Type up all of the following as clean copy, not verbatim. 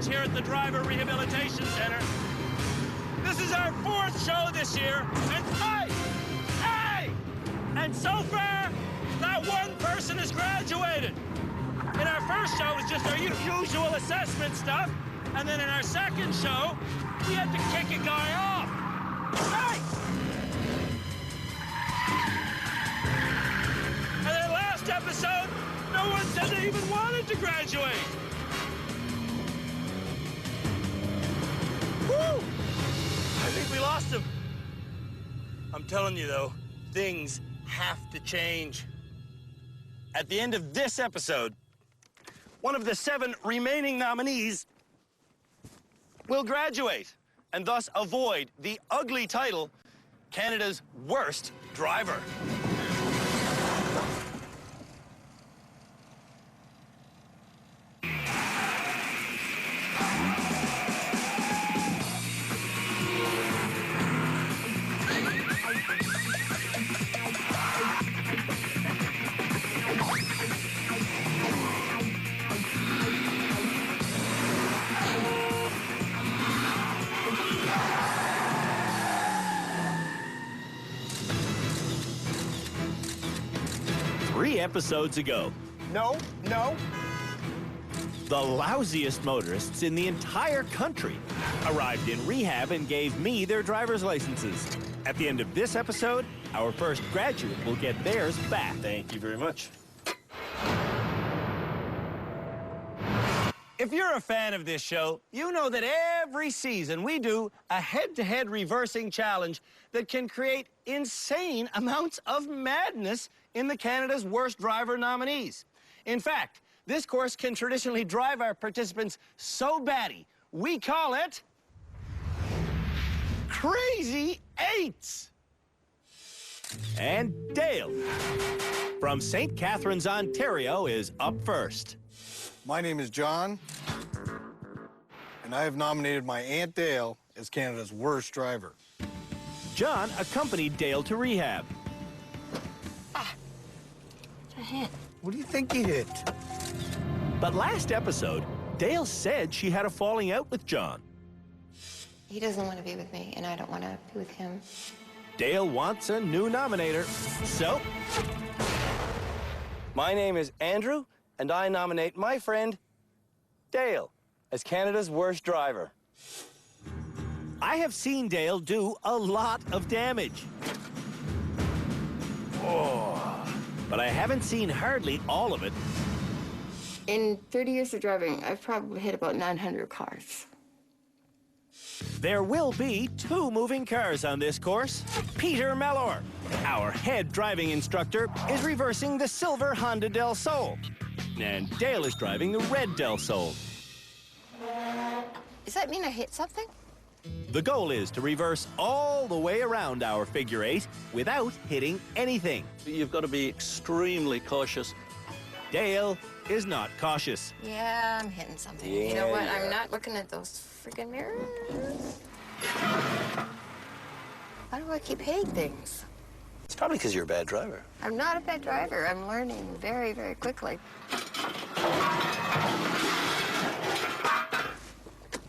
here at the Driver Rehabilitation Center. This is our 4th show this year, and hey! And so far, not one person has graduated. In our first show, it was just our usual assessment stuff, and then in our second show, we had to kick a guy off. Hey! And then last episode, no one said they even wanted to graduate. Woo! I think we lost him. I'm telling you, though, things have to change. At the end of this episode, one of the 7 remaining nominees will graduate and thus avoid the ugly title, Canada's Worst Driver. Three episodes ago, No. the lousiest motorists in the entire country arrived in rehab and gave me their driver's licenses. At the end of this episode, our first graduate will get theirs back. Thank you very much. If you're a fan of this show, you know that every season we do a head-to-head reversing challenge that can create insane amounts of madness in the Canada's Worst Driver nominees. In fact, this course can traditionally drive our participants so batty, we call it Crazy Eights. And Dale from St. Catharines, Ontario, is up first. My name is John, and I have nominated my Aunt Dale as Canada's worst driver. John accompanied Dale to rehab. What do you think he hit? But last episode, Dale said she had a falling out with John. He doesn't want to be with me, and I don't want to be with him. Dale wants a new nominator, so... My name is Andrew, and I nominate my friend, Dale, as Canada's worst driver. I have seen Dale do a lot of damage. But I haven't seen hardly all of it. In 30 years of driving, I've probably hit about 900 cars. There will be 2 moving cars on this course. Peter Mellor, our head driving instructor, is reversing the silver Honda Del Sol. And Dale is driving the red Del Sol. Does that mean I hit something? The goal is to reverse all the way around our figure 8 without hitting anything. You've got to be extremely cautious. Dale is not cautious. Yeah, I'm hitting something. You know what? I'm not looking at those freaking mirrors. Why do I keep hitting things? It's probably because you're a bad driver. I'm not a bad driver. I'm learning very, very quickly. I'm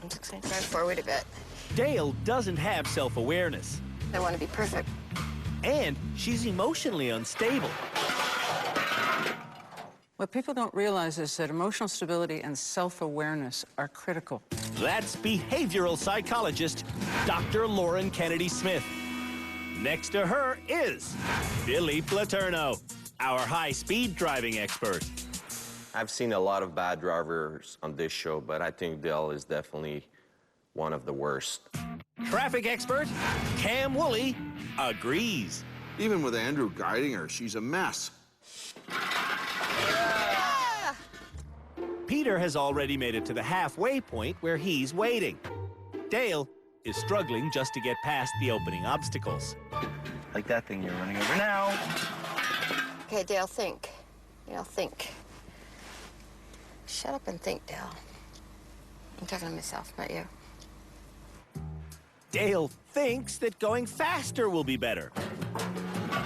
just going to drive forward a bit. Dale doesn't have self-awareness. I want to be perfect. And she's emotionally unstable. What people don't realize is that emotional stability and self-awareness are critical. That's behavioral psychologist Dr. Lauren Kennedy-Smith. Next to her is Philippe Letourneau, our high-speed driving expert. I've seen a lot of bad drivers on this show, but I think Dale is definitely one of the worst. Traffic expert Cam Woolley agrees. Even with Andrew guiding her, she's a mess. Peter has already made it to the halfway point where he's waiting. Dale is struggling just to get past the opening obstacles. Like that thing you're running over now. Okay, Dale, think. Think. Shut up and think, Dale. I'm talking to myself, not you. Dale thinks that going faster will be better. Yeah,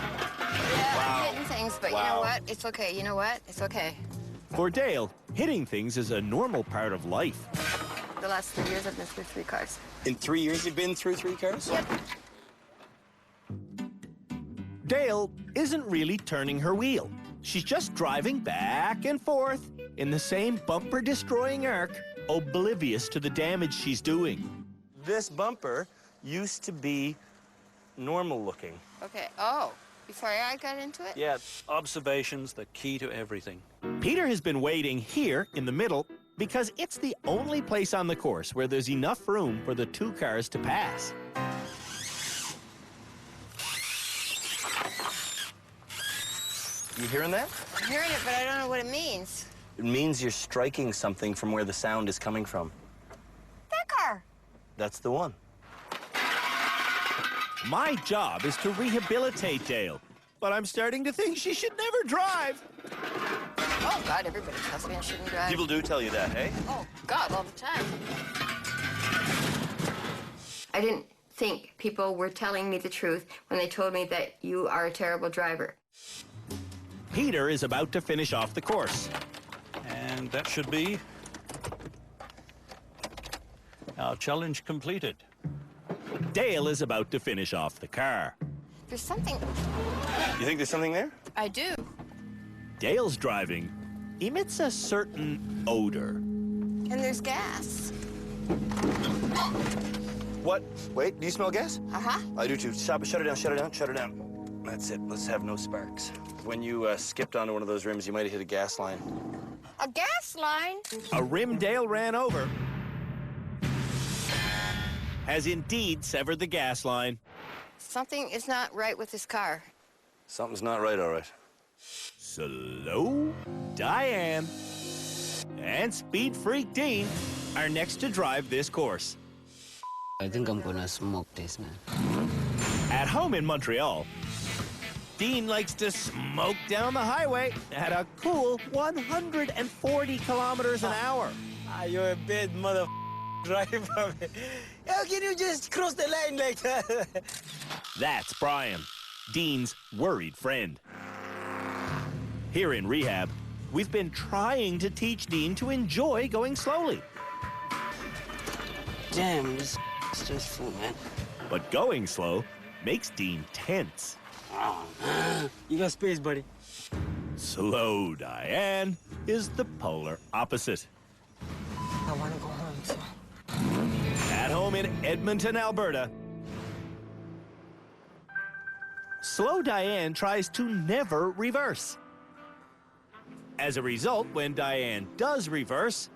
I'm hitting things, but you know what? It's okay. You know what? It's okay. For Dale, hitting things is a normal part of life. the last 3 years, I've been through 3 cars. In 3 years, you've been through 3 cars? Yep. Dale isn't really turning her wheel. She's just driving back and forth in the same bumper-destroying arc, oblivious to the damage she's doing. This bumper used to be normal looking. Okay. Oh, before I got into it? Yeah, observation's the key to everything. Peter has been waiting here in the middle because it's the only place on the course where there's enough room for the 2 cars to pass. You hearing that? I'm hearing it, but I don't know what it means. It means you're striking something from where the sound is coming from. That car. That's the one. My job is to rehabilitate Dale, but I'm starting to think she should never drive. Oh, God, everybody tells me I shouldn't drive. People do tell you that, hey? Oh, God, all the time. I didn't think people were telling me the truth when they told me that you are a terrible driver. Peter is about to finish off the course. And that should be our challenge completed. Dale is about to finish off the car. There's something... You think there's something there? I do. Dale's driving emits a certain odor. And there's gas. What? Wait, do you smell gas? Uh-huh. I do too. Stop it, shut it down, shut it down, shut it down. That's it, let's have no sparks. When you skipped onto one of those rims, you might have hit a gas line. A gas line? A rim Dale ran over has indeed severed the gas line. Something is not right with this car. Something's not right, all right. Slow Diane and Speed Freak Dean are next to drive this course. I think I'm gonna smoke this, man. At home in Montreal, Dean likes to smoke down the highway at a cool 140 kilometers an hour. You're a bad mother driver. How can you just cross the line like that? That's Brian, Dean's worried friend. Here in rehab, we've been trying to teach Dean to enjoy going slowly. Damn, this is stressful, man. But going slow makes Dean tense. Oh, man. You got space, buddy. Slow Diane is the polar opposite. I wanna go home, so. At home in Edmonton, Alberta, Slow Diane tries to never reverse. As a result, when Diane does reverse,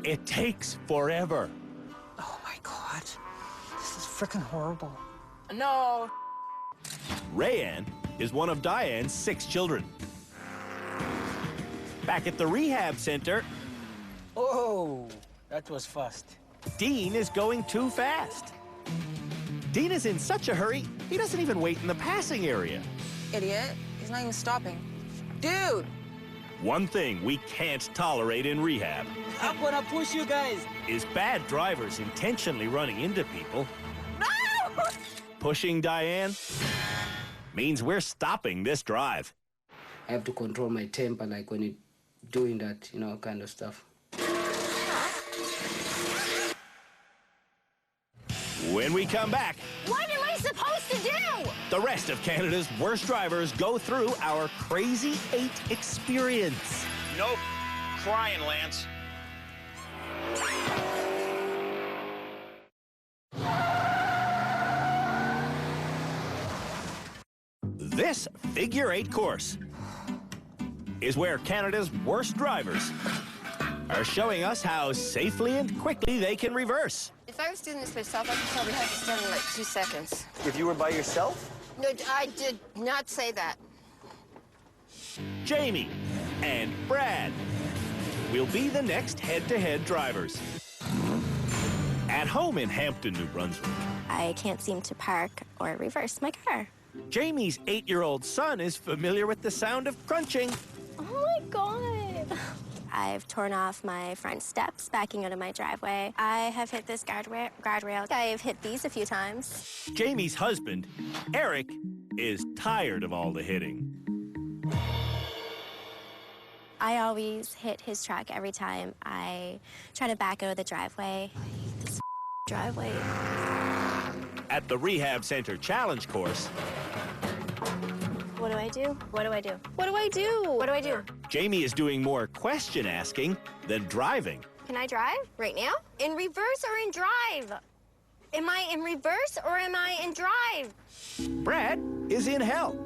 it takes forever. Oh, my God. This is freaking horrible. No. Rayanne is one of Diane's 6 children. Back at the rehab center, Oh, that was fast. Dean is going too fast. Dean is in such a hurry, he doesn't even wait in the passing area. Idiot. He's not even stopping. Dude! One thing we can't tolerate in rehab I'm gonna push you guys. is bad drivers intentionally running into people. No! Pushing Diane means we're stopping this drive. I have to control my temper, like when you're doing that, you know, kind of stuff. When we come back, What am I supposed to do? the rest of Canada's worst drivers go through our Crazy 8 experience. Nope. Crying, Lance. This figure 8 course is where Canada's worst drivers are showing us how safely and quickly they can reverse. If I was doing this myself, I could probably have this done in like 2 seconds. If you were by yourself? No, I did not say that. Jamie and Brad will be the next head-to-head drivers. At home in Hampton, New Brunswick, I can't seem to park or reverse my car. Jamie's 8-year-old son is familiar with the sound of crunching. Oh my God. I've torn off my front steps backing out of my driveway. I have hit this guardrail. I have hit these a few times. Jamie's husband, Eric, is tired of all the hitting. I always hit his truck every time I try to back out of the driveway. I hate this driveway. At the Rehab Center Challenge course, What do I do? What do I do? What do I do? What do I do? Jamie is doing more question asking than driving. Can I drive right now? In reverse or in drive? Am I in reverse or am I in drive? Brad is in hell.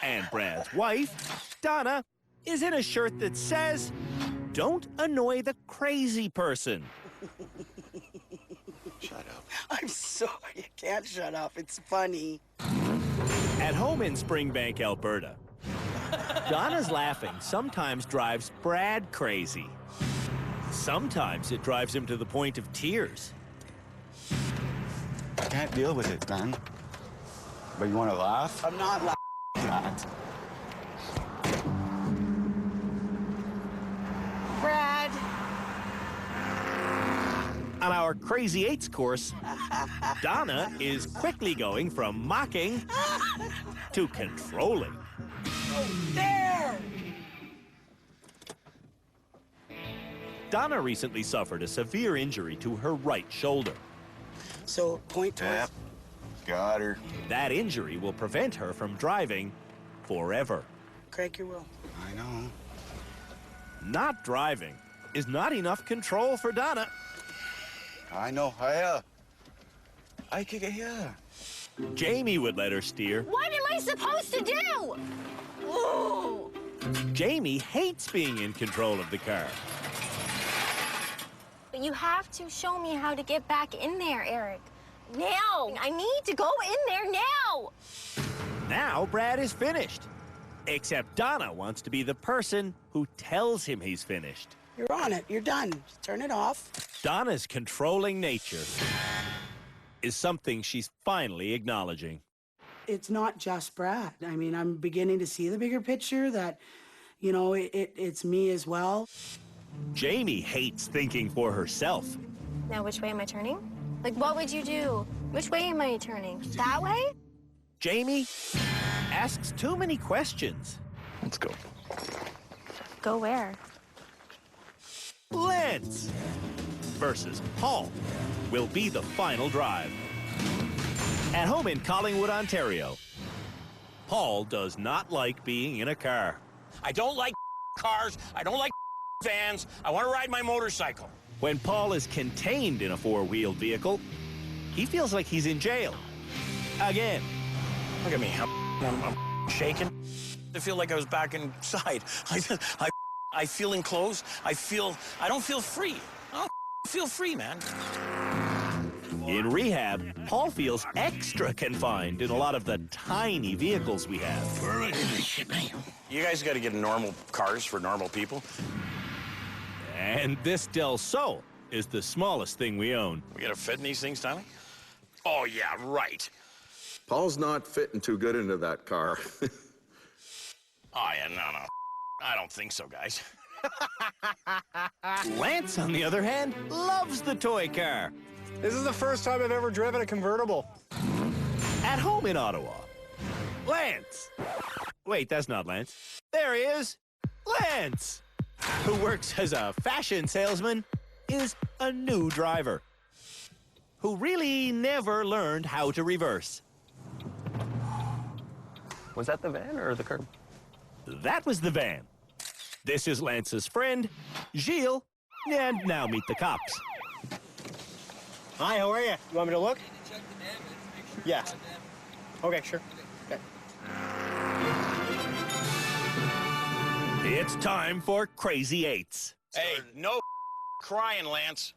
And Brad's wife, Donna, is in a shirt that says, "Don't annoy the crazy person." Shut up. I'm sorry. You can't shut up. It's funny. At home in Springbank, Alberta, Donna's laughing sometimes drives Brad crazy. Sometimes it drives him to the point of tears. I can't deal with it, man. But you want to laugh? I'm not laughing. Brad. On our Crazy Eights course, Donna is quickly going from mocking to controlling. There! Donna recently suffered a severe injury to her right shoulder. So, point towards... Yep. Got her. That injury will prevent her from driving forever. Crank your wheel. I know. Not driving is not enough control for Donna. I know. I kick it here. Jamie would let her steer. What am I supposed to do? Ooh. Jamie hates being in control of the car. You have to show me how to get back in there, Eric. Now! I need to go in there now! Now Brad is finished. Except Donna wants to be the person who tells him he's finished. You're on it. You're done. Just turn it off. Donna's controlling nature is something she's finally acknowledging. It's not just Brad. I mean, I'm beginning to see the bigger picture that, you know, it's me as well. Jamie hates thinking for herself. Now, which way am I turning? Like, what would you do? Which way am I turning? That way? Jamie asks too many questions. Let's go. Go where? Lance versus Paul will be the final drive. At home in Collingwood, Ontario, Paul does not like being in a car. I don't like cars. I don't like vans. I want to ride my motorcycle. When Paul is contained in a four-wheeled vehicle, he feels like he's in jail. Again. Look at me. I'm shaking. I feel like I was back inside. I feel enclosed. I don't feel free. I don't feel free, man. In rehab, Paul feels extra confined in a lot of the tiny vehicles we have. You guys got to get normal cars for normal people. And this Del Sol is the smallest thing we own. We got to fit in these things, Tommy? Oh, yeah, right. Paul's not fitting too good into that car. Oh, yeah, no. I don't think so, guys. Lance, on the other hand, loves the toy car. This is the first time I've ever driven a convertible. At home in Ottawa, Lance. Wait, that's not Lance. There he is. Lance, who works as a fashion salesman, is a new driver who really never learned how to reverse. Was that the van or the curb? That was the van. This is Lance's friend, Gilles, and now meet the cops. Hi, how are you? You want me to look? Yeah. Okay, sure. Okay. It's time for Crazy Eights. Hey, no crying, Lance.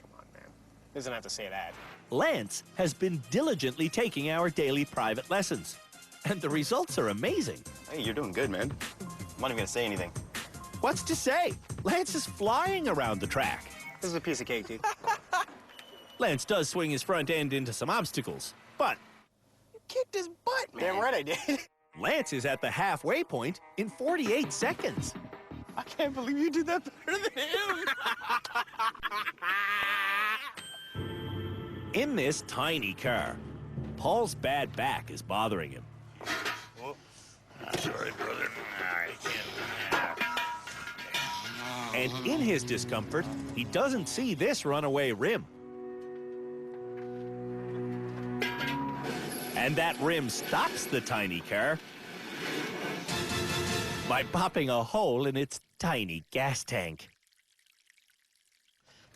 Come on, man. Doesn't have to say that. Lance has been diligently taking our daily private lessons, and the results are amazing. Hey, you're doing good, man. I'm not even gonna say anything. What's to say? Lance is flying around the track. This is a piece of cake, dude. Lance does swing his front end into some obstacles, but You kicked his butt, man. Damn right I did. Lance is at the halfway point in 48 seconds. I can't believe you did that better than him. In this tiny car, Paul's bad back is bothering him. Sorry, brother. I can't. And in his discomfort, he doesn't see this runaway rim. And that rim stops the tiny car by popping a hole in its tiny gas tank.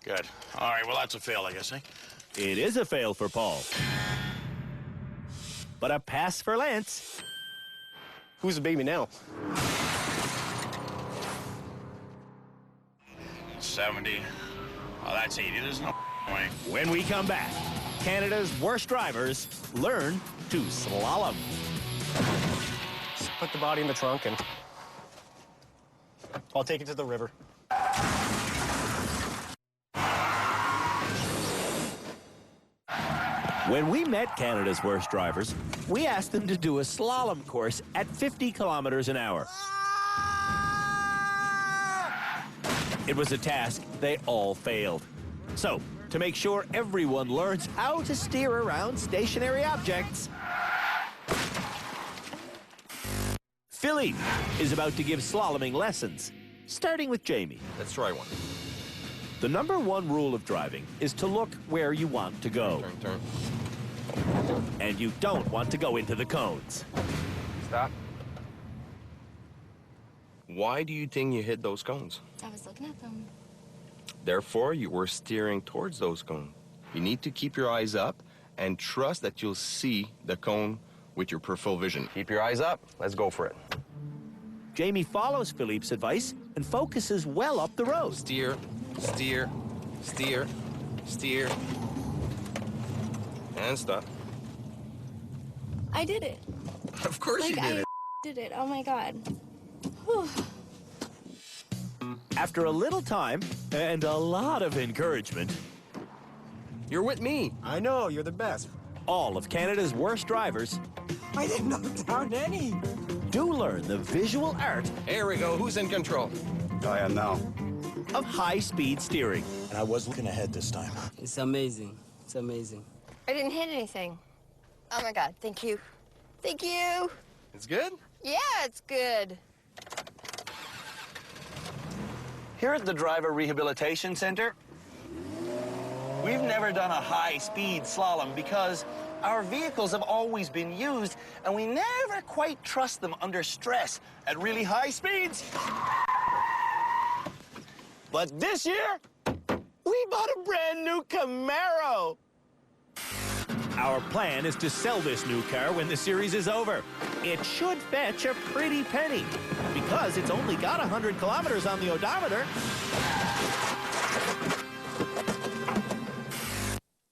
Good. All right, well, that's a fail, I guess, eh? It is a fail for Paul. But a pass for Lance. Who's the baby now? 70. Oh, that's 80. There's no way. When we come back, Canada's worst drivers learn to slalom. Just put the body in the trunk and I'll take it to the river. When we met Canada's worst drivers, we asked them to do a slalom course at 50 kilometers an hour. It was a task they all failed. So, to make sure everyone learns how to steer around stationary objects, Philippe is about to give slaloming lessons, starting with Jamie. Let's try one. The #1 rule of driving is to look where you want to go. Turn. And you don't want to go into the cones. Stop. Why do you think you hit those cones? I was looking at them. Therefore, you were steering towards those cones. You need to keep your eyes up and trust that you'll see the cone with your peripheral vision. Keep your eyes up. Let's go for it. Jamie follows Philippe's advice and focuses well up the road. Steer, steer, steer, steer, and stop. I did it. Of course you did it. Did it. Oh my God. Whew. After a little time and a lot of encouragement, you're with me. I know, you're the best. All of Canada's worst drivers, I didn't knock down any. do learn the visual art. Here we go. Who's in control? I am now. Of high-speed steering. And I was looking ahead this time. It's amazing. It's amazing. I didn't hit anything. Oh my God, thank you. Thank you. It's good? Yeah, it's good. Here at the Driver Rehabilitation Center, we've never done a high-speed slalom because our vehicles have always been used and we never quite trust them under stress at really high speeds. But this year, we bought a brand new Camaro. Our plan is to sell this new car when the series is over. It should fetch a pretty penny because it's only got 100 kilometers on the odometer.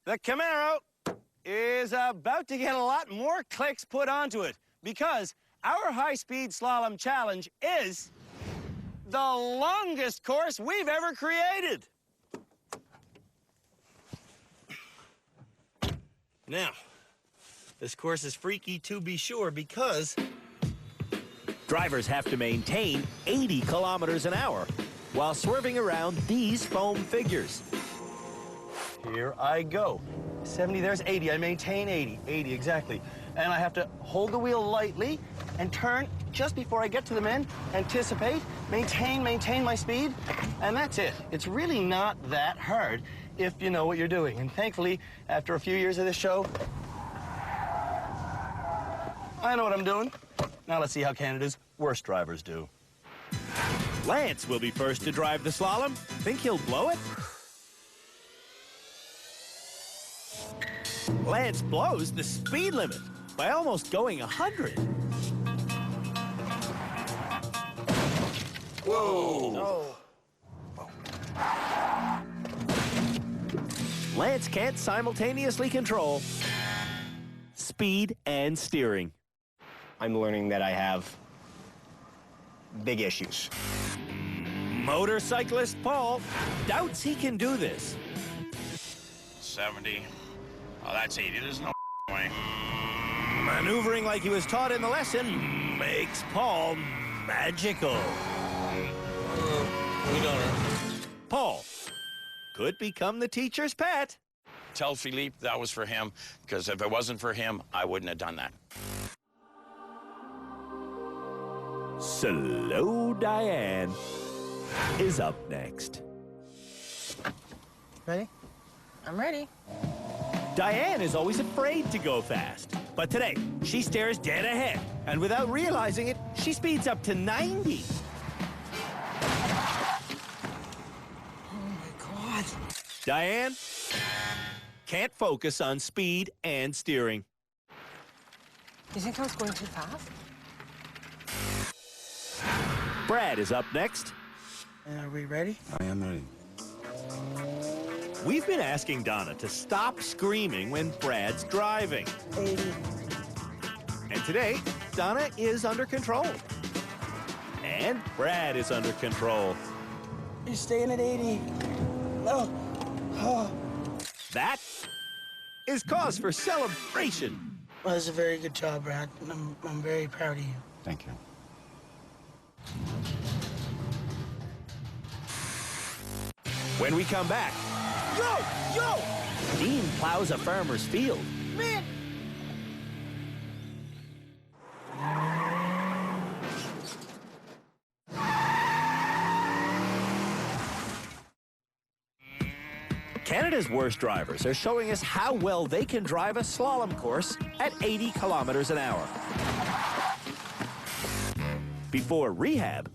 The Camaro is about to get a lot more clicks put onto it because our high-speed slalom challenge is the longest course we've ever created. Now, this course is freaky to be sure because drivers have to maintain 80 kilometers an hour while swerving around these foam figures. Here I go. 70, there's 80. I maintain 80. 80, exactly. And I have to hold the wheel lightly and turn just before I get to the end, anticipate, maintain my speed, and that's it. It's really not that hard if you know what you're doing. And thankfully, after a few years of this show, I know what I'm doing. Now let's see how Canada's worst drivers do. Lance will be first to drive the slalom. Think he'll blow it? Lance blows the speed limit by almost going 100. Whoa! No. Lance can't simultaneously control speed and steering. I'm learning that I have big issues. Motorcyclist Paul doubts he can do this. 70. Oh, that's 80. There's no way. Maneuvering like he was taught in the lesson makes Paul magical. We got her. Paul could become the teacher's pet. Tell Philippe that was for him, because if it wasn't for him, I wouldn't have done that. Slow Diane is up next. Ready? I'm ready. Diane is always afraid to go fast. But today, she stares dead ahead. And without realizing it, she speeds up to 90. Oh my God. Diane can't focus on speed and steering. Do you think I was going too fast? Brad is up next. Are we ready? I am ready. We've been asking Donna to stop screaming when Brad's driving. 80. And today, Donna is under control. And Brad is under control. You're staying at 80. No. Oh. That is cause for celebration. Well, that's a very good job, Brad. I'm very proud of you. Thank you. When we come back, yo! Dean plows a farmer's field. Man! Canada's worst drivers are showing us how well they can drive a slalom course at 80 kilometers an hour. Before rehab,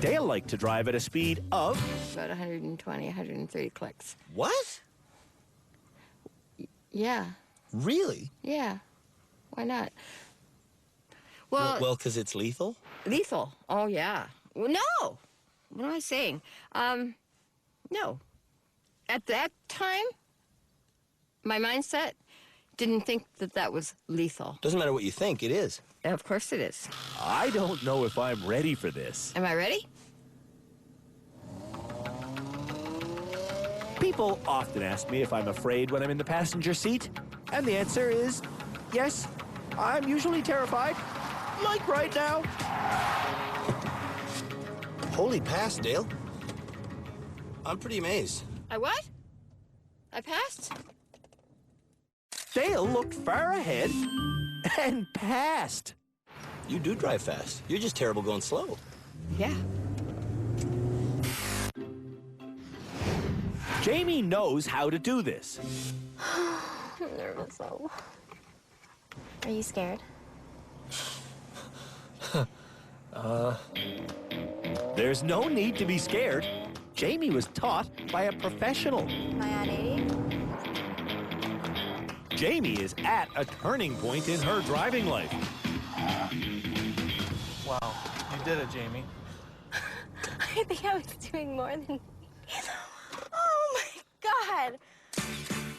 Dale liked to drive at a speed of About 120, 130 clicks. What? Yeah. Really? Yeah. Why not? Well, Well, because it's lethal? lethal. Oh, yeah. Well, no. What am I saying? No. At that time, my mindset didn't think that that was lethal. Doesn't matter what you think, it is. Of course it is. I don't know if I'm ready for this. Am I ready? People often ask me if I'm afraid when I'm in the passenger seat, and the answer is yes. I'm usually terrified, like right now. Holy pass, Dale. I'm pretty amazed. I what? I passed? Dale looked far ahead and passed. You do drive fast. You're just terrible going slow. Yeah. Jamie knows how to do this. I'm nervous though. Are you scared? There's no need to be scared. Jamie was taught by a professional. Am I at 80? Jamie is at a turning point in her driving life. Wow, you did it, Jamie. I think I was doing more than... Oh my God!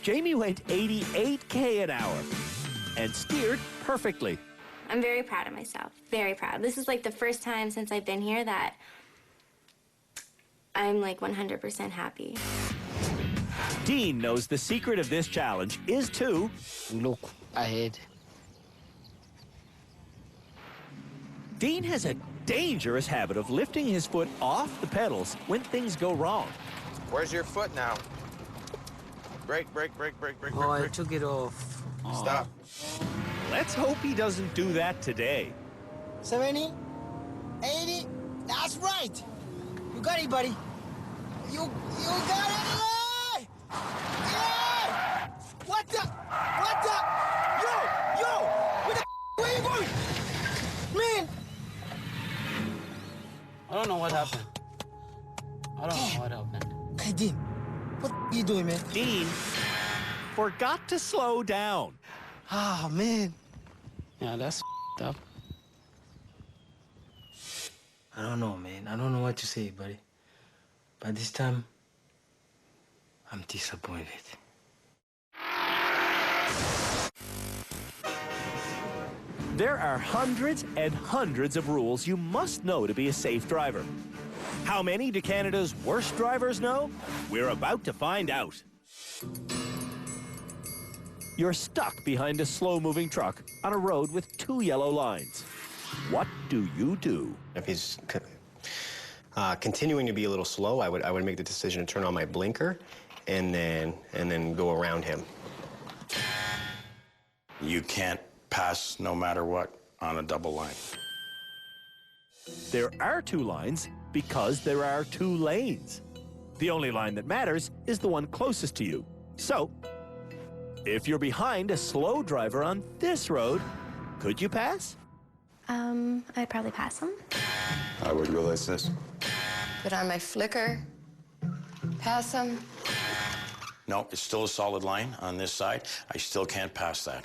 Jamie went 88k an hour and steered perfectly. I'm very proud of myself. Very proud. This is like the first time since I've been here that I'm like 100% happy. Dean knows the secret of this challenge is to look ahead. Dean has a dangerous habit of lifting his foot off the pedals when things go wrong. Where's your foot now? Brake, brake, brake, brake, brake, Oh, I brake. took it off. Stop. Let's hope he doesn't do that today. 70? 80? That's right! You got it, buddy. You got it! Yeah! What the? Yo! Where you going? Man! I don't know what happened. I don't know what happened. Hey, Dean. What are you doing, man? Dean forgot to slow down. Ah, man. Yeah, that's up. I don't know, man. I don't know what to say, buddy. But this time, I'm disappointed. There are hundreds and hundreds of rules you must know to be a safe driver. How many do Canada's worst drivers know? We're about to find out. You're stuck behind a slow-moving truck on a road with 2 yellow lines. What do you do? If he's continuing to be a little slow, I would make the decision to turn on my blinker and then go around him. You can't pass no matter what on a double line. There are two lines because there are two lanes. The only line that matters is the one closest to you. So, if you're behind a slow driver on this road, could you pass? I'd probably pass him. I would realize this. Put on my flicker. Pass him. No, it's still a solid line on this side. I still can't pass that.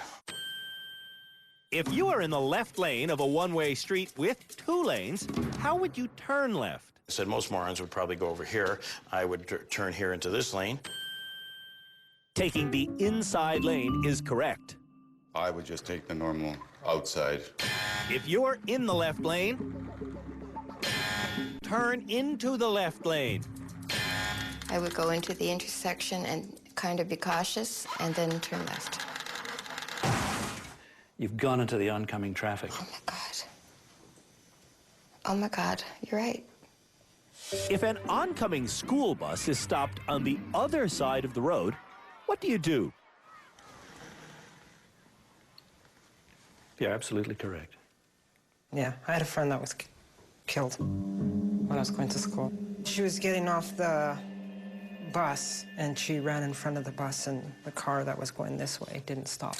If you are in the left lane of a one-way street with two lanes, how would you turn left? I said most morons would probably go over here. I would turn here into this lane. Taking the inside lane is correct. I would just take the normal outside. If you're in the left lane, turn into the left lane. I would go into the intersection and kind of be cautious and then turn left. You've gone into the oncoming traffic. Oh my God. Oh my God, you're right. If an oncoming school bus is stopped on the other side of the road, what do you do? You're absolutely correct. Yeah, I had a friend that was killed when I was going to school. She was getting off the bus, and she ran in front of the bus, and the car that was going this way didn't stop.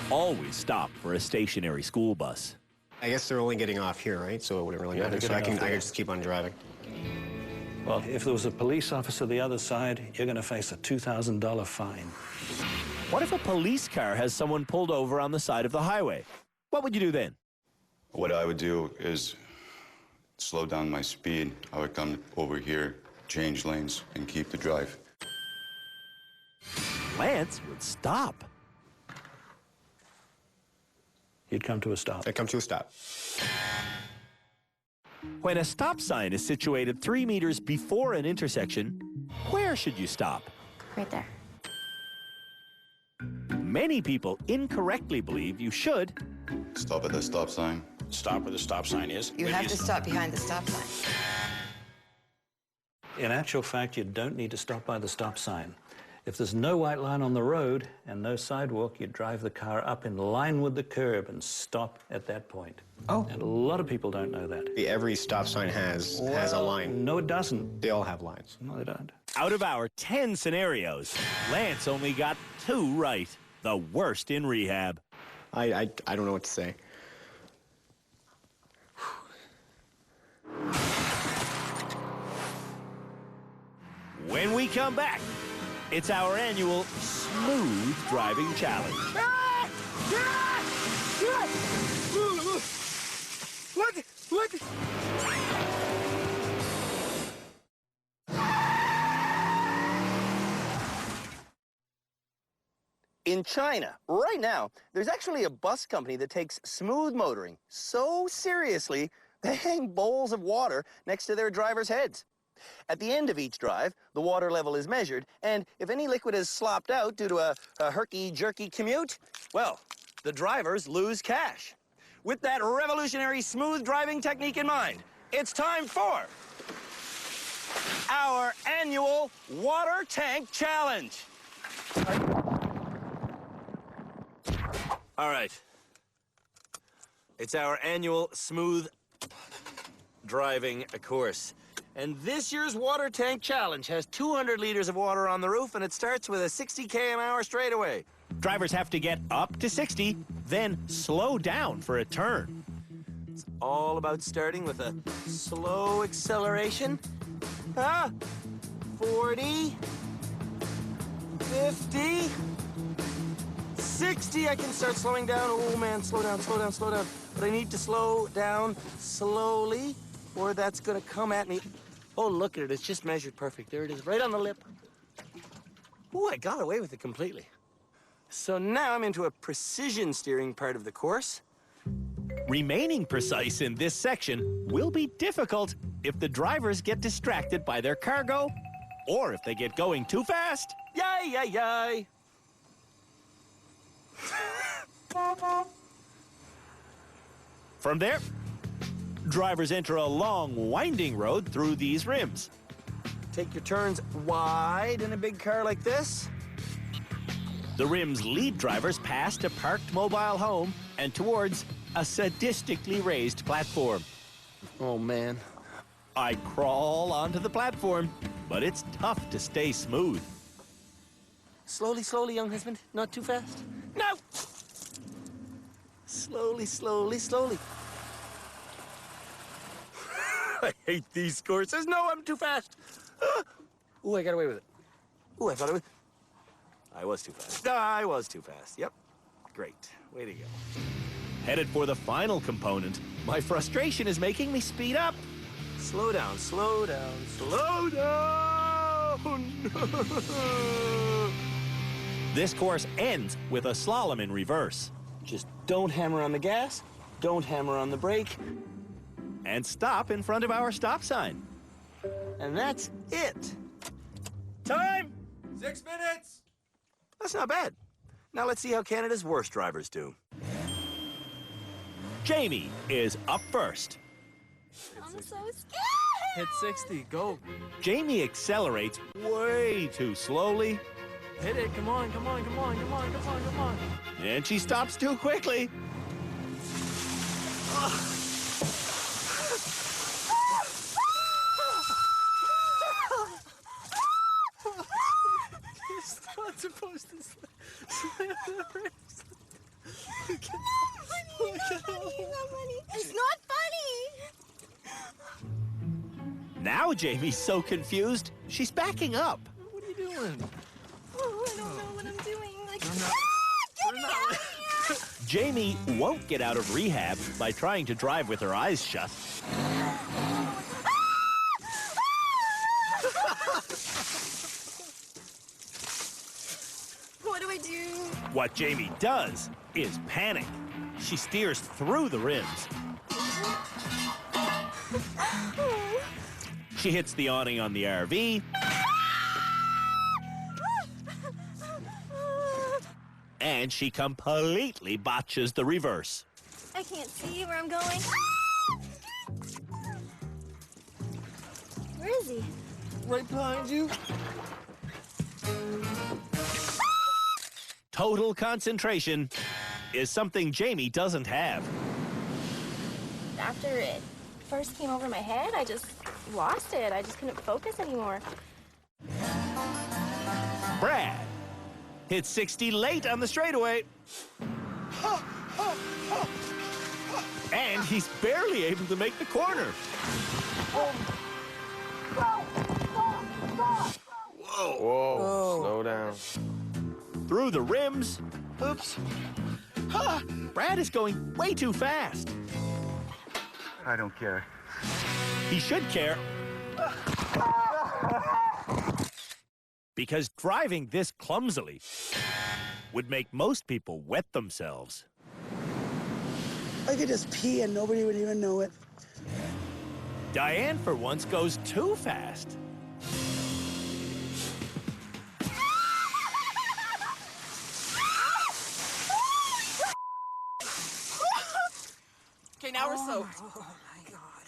Always stop for a stationary school bus. I guess they're only getting off here, right? So it wouldn't really matter. So I can just keep on driving. Well, if there was a police officer the other side, you're going to face a $2,000 fine. What if a police car has someone pulled over on the side of the highway? What would you do then? What I would do is slow down my speed. I would come over here, change lanes, and keep the drive. Lance would stop. You'd come to a stop. I'd come to a stop. When a stop sign is situated 3 meters before an intersection, where should you stop? Right there. Many people incorrectly believe you should stop at the stop sign. Stop where the stop sign is. You have to stop behind the stop sign. In actual fact, you don't need to stop by the stop sign. If there's no white line on the road and no sidewalk, you drive the car up in line with the curb and stop at that point. Oh. And a lot of people don't know that. Every stop sign has a line. No, it doesn't. They all have lines. No, they don't. Out of our 10 scenarios, Lance only got 2 right. The worst in rehab. I don't know what to say. When we come back, it's our annual Smooth Driving Challenge. What? In China, right now, there's actually a bus company that takes smooth motoring so seriously, they hang bowls of water next to their drivers' heads. At the end of each drive, the water level is measured, and if any liquid is slopped out due to a herky-jerky commute, well, the drivers lose cash. With that revolutionary smooth driving technique in mind, it's time for our annual Water Tank Challenge. All right. It's our annual smooth driving course. And this year's Water Tank Challenge has 200 liters of water on the roof, and it starts with a 60 km/h straightaway. Drivers have to get up to 60, then slow down for a turn. It's all about starting with a slow acceleration. 40, 50, 60. I can start slowing down. Oh, man, slow down. But I need to slow down slowly, or that's going to come at me. Oh, look at it. It's just measured perfect. There it is, right on the lip. Oh, I got away with it completely. So now I'm into a precision steering part of the course. Remaining precise in this section will be difficult if the drivers get distracted by their cargo or if they get going too fast. Yay! From there, drivers enter a long, winding road through these rims. Take your turns wide in a big car like this. The rims lead drivers past a parked mobile home and towards a sadistically raised platform. Oh, man. I crawl onto the platform, but it's tough to stay smooth. Slowly, slowly, young husband. Not too fast. No! Slowly, slowly, slowly. I hate these courses. No, I'm too fast. Ooh, I got away with it. Ooh, I thought it was... I was too fast. I was too fast. Yep. Great. Way to go. Headed for the final component. My frustration is making me speed up. Slow down, slow down, slow down! This course ends with a slalom in reverse. Just don't hammer on the gas, don't hammer on the brake. And stop in front of our stop sign. And that's it. Time! 6 minutes! That's not bad. Now let's see how Canada's worst drivers do. Jamie is up first. I'm so scared. Hit 60. Go. Jamie accelerates way too slowly. Hit it. Come on. Come on. Come on. Come on. Come on. Come on. And she stops too quickly. It's not supposed to slam the brakes. It's not funny. Now Jamie's so confused, she's backing up. What are you doing? Oh, I don't know what I'm doing. Like, Get me out of here! Jamie won't get out of rehab by trying to drive with her eyes shut. What do I do? What Jamie does is panic. She steers through the rims. She hits the awning on the RV. And she completely botches the reverse. I can't see where I'm going. Where is he? Right behind you. Total concentration is something Jamie doesn't have. After it first came over my head, I just lost it. I just couldn't focus anymore. Brad hits 60 late on the straightaway. And he's barely able to make the corner. Whoa. Slow down. Through the rims. Oops. Brad is going way too fast. I don't care. He should care. Because driving this clumsily would make most people wet themselves. I could just pee and nobody would even know it. Diane, for once, goes too fast. Okay, now we're soaked. Oh my God.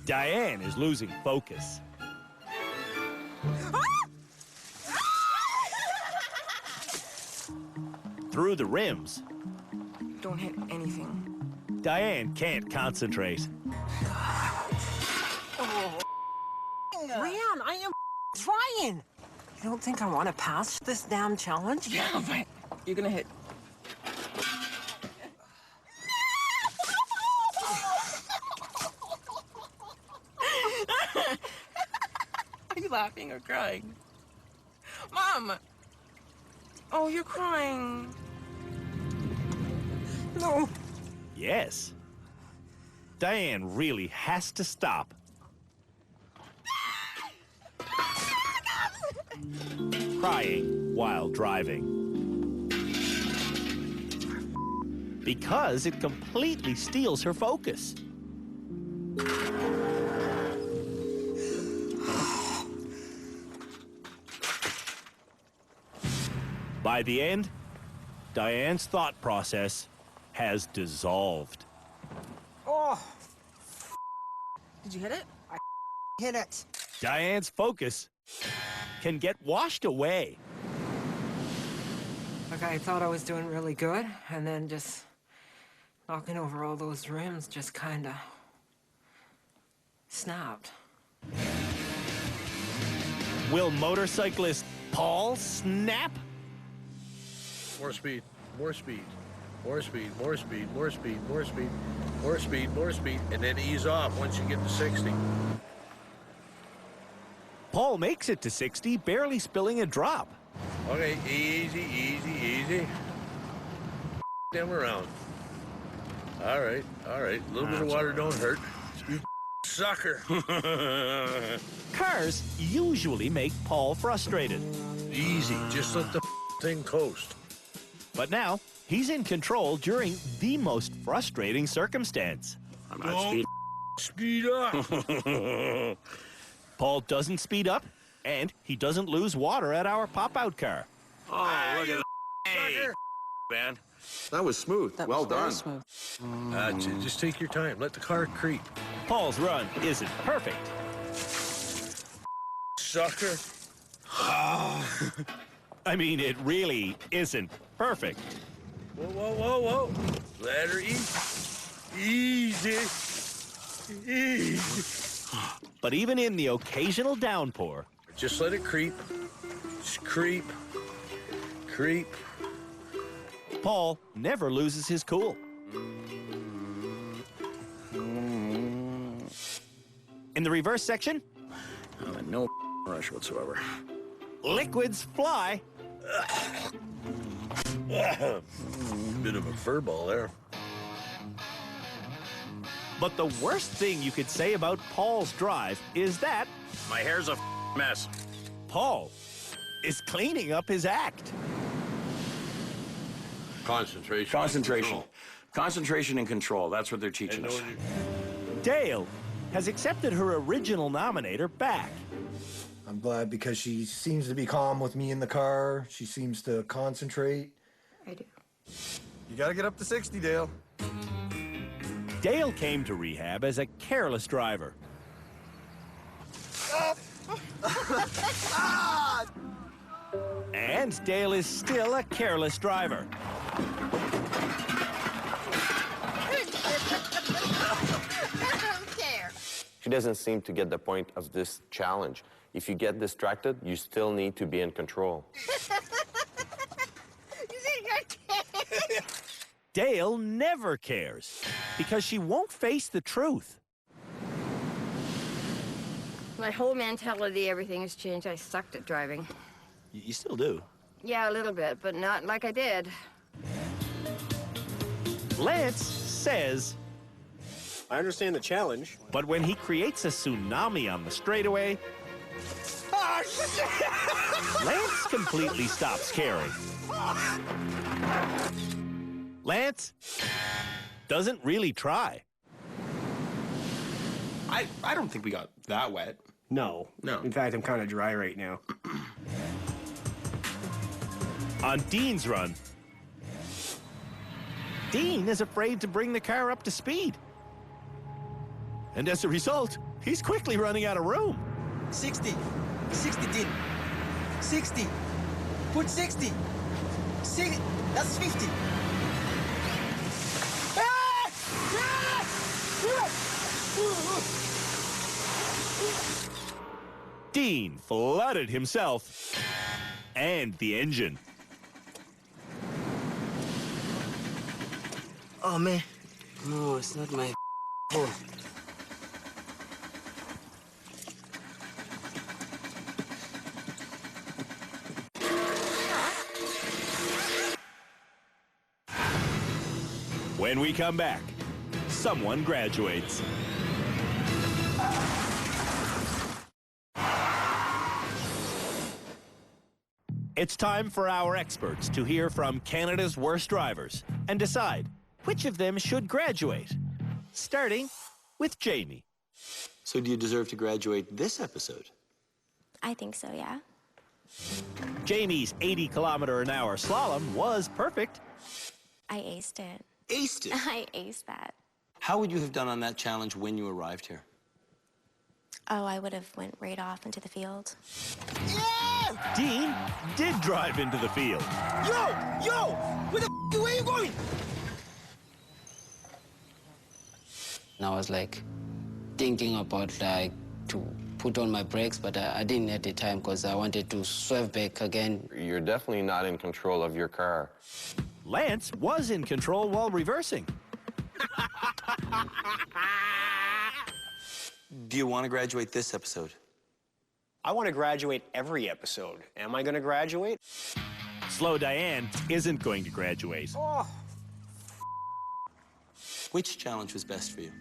Diane is losing focus. Through the rims, Don't hit anything. Diane can't concentrate. Rian, I am trying. You don't think I want to pass this damn challenge? Yeah, but you're gonna hit. Are you laughing or crying? Mom! Oh, you're crying. No. Yes. Diane really has to stop. Crying while driving. Because it completely steals her focus. By the end, Diane's thought process has dissolved. Oh. Did you hit it? I hit it. Diane's focus can get washed away. Okay, I thought I was doing really good, and then just knocking over all those rims just kinda snapped. Will motorcyclist Paul snap? More speed, more speed, more speed, more speed, more speed, more speed, more speed, more speed, and then ease off once you get to 60. Paul makes it to 60, barely spilling a drop. Okay, easy, easy, easy. Them around. All right, all right. A little bit of water don't hurt. You sucker. Cars usually make Paul frustrated. Easy, just let the thing coast. But now, he's in control during the most frustrating circumstance. I'm not speed up. Paul doesn't speed up, and he doesn't lose water at our pop-out car. Oh, look at that. Hey, man. That was smooth. Well done. Smooth. Just take your time. Let the car creep. Paul's run isn't perfect. Sucker. I mean, it really isn't perfect. Whoa, whoa, whoa, whoa. Let her eat. Easy. Easy. But even in the occasional downpour... Just let it creep. Just creep. Creep. Paul never loses his cool. In the reverse section... No rush whatsoever. Liquids fly. Bit of a fur ball there. But the worst thing you could say about Paul's drive is that... My hair's a mess. Paul is cleaning up his act. Concentration. Concentration. Concentration and control. That's what they're teaching us. Dale has accepted her original nominator back. I'm glad because she seems to be calm with me in the car. She seems to concentrate. I do. You gotta get up to 60, Dale. Dale came to rehab as a careless driver. And Dale is still a careless driver. I don't care. She doesn't seem to get the point of this challenge. If you get distracted, you still need to be in control. Dale never cares because she won't face the truth. My whole mentality, everything has changed. I sucked at driving. You still do. Yeah, a little bit, but not like I did. Lance says... I understand the challenge. But when he creates a tsunami on the straightaway... Oh, shit! Lance completely stops caring. Lance doesn't really try. I don't think we got that wet. No. In fact, I'm kind of dry right now. On Dean's run, Dean is afraid to bring the car up to speed. And as a result, he's quickly running out of room. 60. 60, Dean. 60. Put 60. 60. That's 50. Dean flooded himself and the engine. Oh, man. No, it's not my fault. When we come back, someone graduates. It's time for our experts to hear from Canada's worst drivers and decide which of them should graduate, starting with Jamie. So do you deserve to graduate this episode? I think so, yeah. Jamie's 80-kilometer-an-hour slalom was perfect. I aced it. Aced it? I aced that. How would you have done on that challenge when you arrived here? Oh, I would have went right off into the field. Dean did drive into the field. Yo! Where are you going? And I was like thinking about like to put on my brakes, but I didn't at the time because I wanted to swerve back again. You're definitely not in control of your car. Lance was in control while reversing. Do you want to graduate this episode? I want to graduate every episode. Am I going to graduate? Slow Diane isn't going to graduate. Oh. Which challenge was best for you?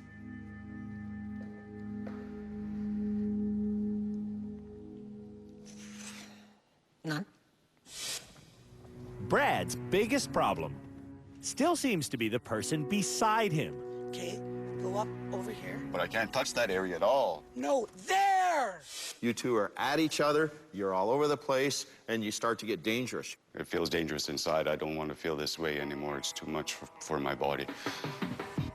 None. Brad's biggest problem still seems to be the person beside him. Okay, go up over here. But I can't touch that area at all. No, there! You two are at each other, you're all over the place, and you start to get dangerous. It feels dangerous inside. I don't want to feel this way anymore. It's too much for my body.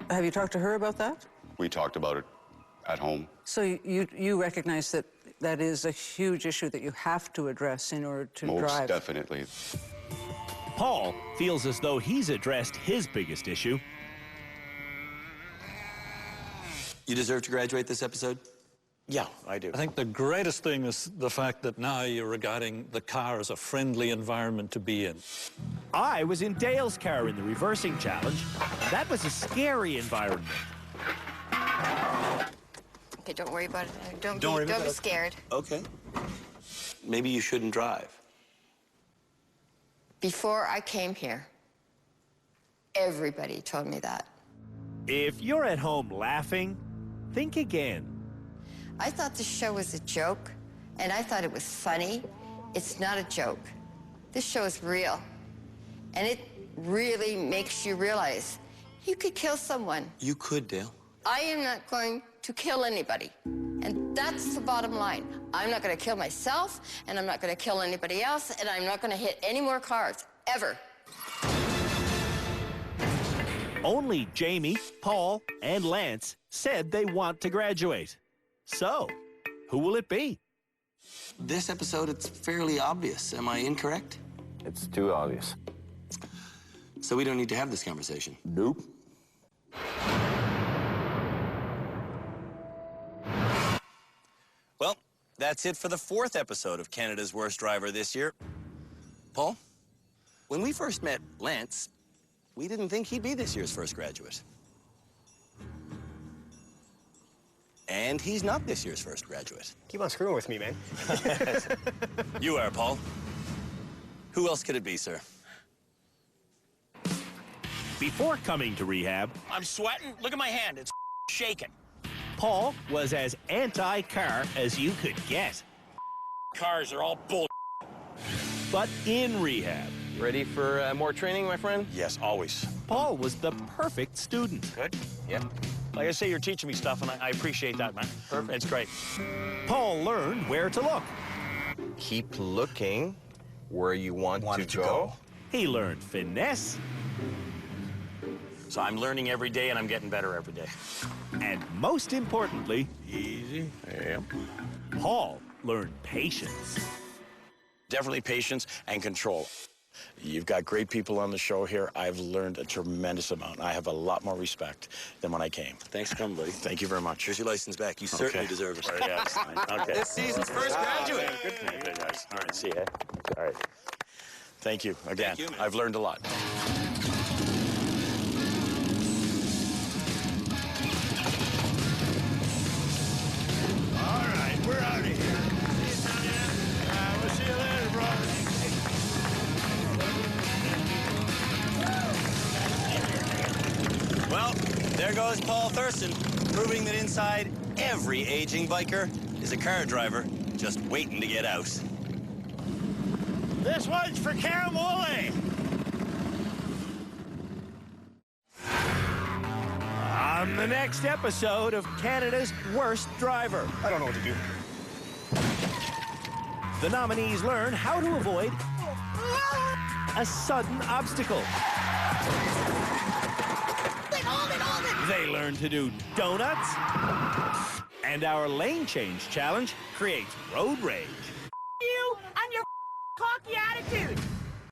Have you talked to her about that? We talked about it at home. So you recognize that that is a huge issue that you have to address in order to drive? Most definitely. Paul feels as though he's addressed his biggest issue. You deserve to graduate this episode? Yeah, I do. I think the greatest thing is the fact that now you're regarding the car as a friendly environment to be in. I was in Dale's car in the reversing challenge. That was a scary environment. Okay, don't worry about it. Don't worry be about it. scared. Okay. Maybe you shouldn't drive. Before I came here, everybody told me that. If you're at home laughing, think again. I thought the show was a joke, and I thought it was funny. It's not a joke. This show is real, and it really makes you realize you could kill someone. You could, Dale. I am not going to kill anybody, and that's the bottom line. I'm not going to kill myself, and I'm not going to kill anybody else, and I'm not going to hit any more cars, ever. Only Jamie, Paul, and Lance said they want to graduate. So, who will it be? This episode, it's fairly obvious. Am I incorrect? It's too obvious. So we don't need to have this conversation? Nope. Well, that's it for the 4th episode of Canada's Worst Driver this year. Paul, when we first met Lance, we didn't think he'd be this year's first graduate. And he's not this year's first graduate. Keep on screwing with me, man. You are, Paul. Who else could it be, sir? Before coming to rehab, I'm sweating. Look at my hand. It's shaking. Paul was as anti-car as you could get. Cars are all bull. But in rehab, Ready for more training, my friend? Yes, always. Paul was the perfect student. Good. Yeah. Like I say, you're teaching me stuff, and I appreciate that, man. Perfect. It's great. Paul learned where to look. Keep looking where you want to go. He learned finesse. So I'm learning every day, and I'm getting better every day. And most importantly, Easy. Yeah. Paul learned patience. Definitely patience and control. You've got great people on the show here. I've learned a tremendous amount. I have a lot more respect than when I came. Thanks for coming, buddy. Thank you very much. Here's your license back. You certainly deserve it. Yes. Okay. This season's first graduate. Good for you guys. All right, see ya. All right. Thank you again. Thank you, man. I've learned a lot. All right, we're out of here. We'll see you later, brother. Well, there goes Paul Thurston, proving that inside every aging biker is a car driver just waiting to get out. This one's for Cam Woolley. On the next episode of Canada's Worst Driver. I don't know what to do. The nominees learn how to avoid a sudden obstacle. They learn to do donuts. And our lane change challenge creates road rage. You and your cocky attitude.